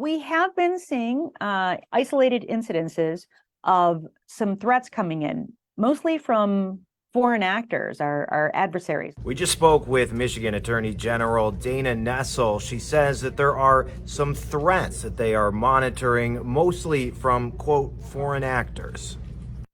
We have been seeing isolated incidences of some threats coming in, mostly from foreign actors, our adversaries. We just spoke with Michigan Attorney General Dana Nessel. She says that there are some threats that they are monitoring, mostly from, quote, foreign actors.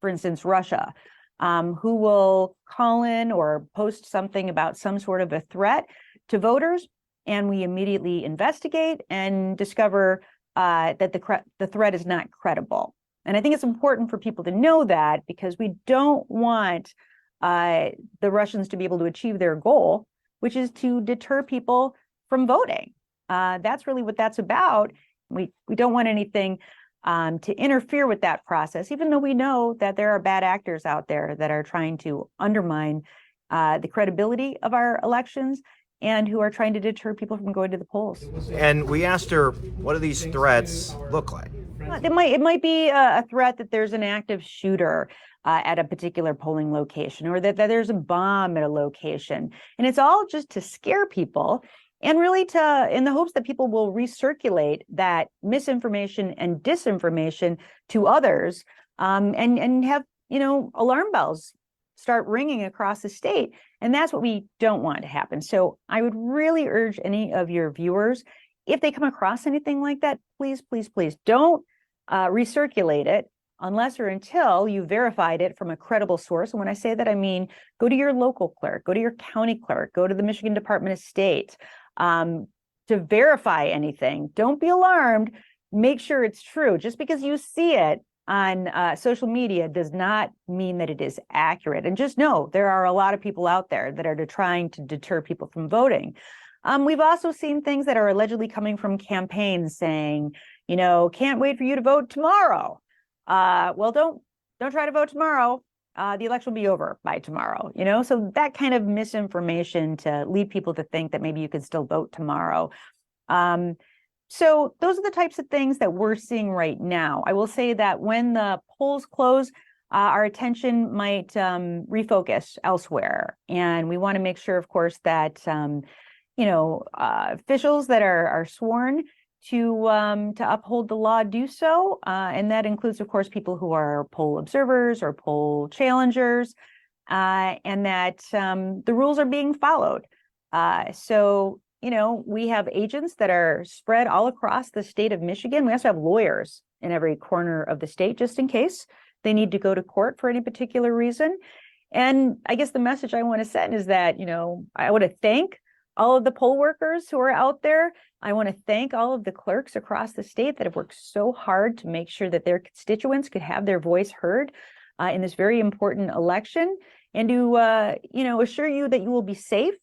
For instance, Russia, who will call in or post something about some sort of a threat to voters, and we immediately investigate and discover that the threat is not credible. And I think it's important for people to know that, because we don't want the Russians to be able to achieve their goal, which is to deter people from voting. That's really what that's about. We don't want anything to interfere with that process, even though we know that there are bad actors out there that are trying to undermine the credibility of our elections and who are trying to deter people from going to the polls. And we asked her, what do these threats look like? It might be a threat that there's an active shooter at a particular polling location, or that there's a bomb at a location. And it's all just to scare people, and really in the hopes that people will recirculate that misinformation and disinformation to others, and have, alarm bells start ringing across the state. And that's what we don't want to happen. So I would really urge any of your viewers, if they come across anything like that, please, please, please don't recirculate it unless or until you verified it from a credible source. And when I say that, I mean, go to your local clerk, go to your county clerk, go to the Michigan Department of State to verify anything. Don't be alarmed. Make sure it's true. Just because you see it on social media does not mean that it is accurate. And just know there are a lot of people out there that are trying to deter people from voting. We've also seen things that are allegedly coming from campaigns saying, can't wait for you to vote tomorrow. Well, don't try to vote tomorrow. The election will be over by tomorrow, so that kind of misinformation to lead people to think that maybe you could still vote tomorrow. So those are the types of things that we're seeing right now. I will say that when the polls close, our attention might refocus elsewhere. And we want to make sure, of course, that officials that are sworn to uphold the law do so. And that includes, of course, people who are poll observers or poll challengers, and that the rules are being followed. So we have agents that are spread all across the state of Michigan. We also have lawyers in every corner of the state, just in case they need to go to court for any particular reason. And I guess the message I want to send is that, I want to thank all of the poll workers who are out there. I want to thank all of the clerks across the state that have worked so hard to make sure that their constituents could have their voice heard in this very important election, and to, assure you that you will be safe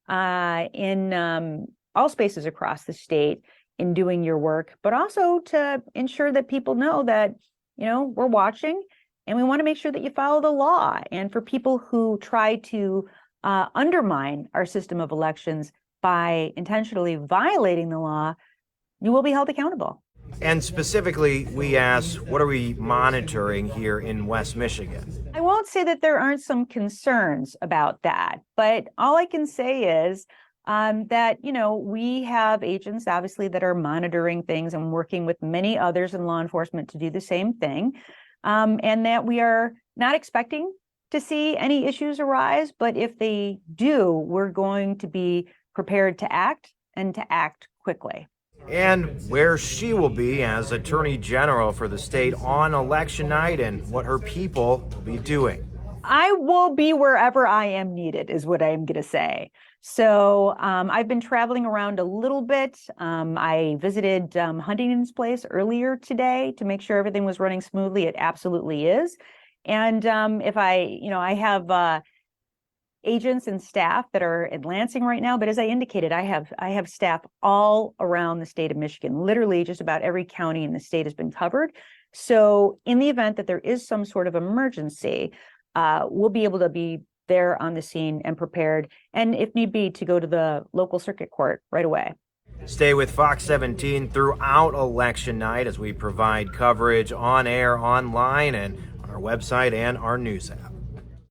in all spaces across the state in doing your work, but also to ensure that people know that, we're watching, and we want to make sure that you follow the law. And for people who try to undermine our system of elections by intentionally violating the law, you will be held accountable. And specifically, we asked, what are we monitoring here in West Michigan? I won't say that there aren't some concerns about that, but all I can say is that, we have agents, obviously, that are monitoring things and working with many others in law enforcement to do the same thing, and that we are not expecting to see any issues arise. But if they do, we're going to be prepared to act, and to act quickly. And where she will be as Attorney General for the state on election night, and what her people will be doing. I will be wherever I am needed, is what I'm going to say. So I've been traveling around a little bit. I visited Huntington's place earlier today to make sure everything was running smoothly. It absolutely is. And if I have agents and staff that are in Lansing right now, but as I indicated, I have staff all around the state of Michigan. Literally just about every county in the state has been covered. So in the event that there is some sort of emergency, we'll be able to be there on the scene and prepared, and if need be, to go to the local circuit court right away. Stay with Fox 17 throughout election night as we provide coverage on air, online, and on our website and our news app.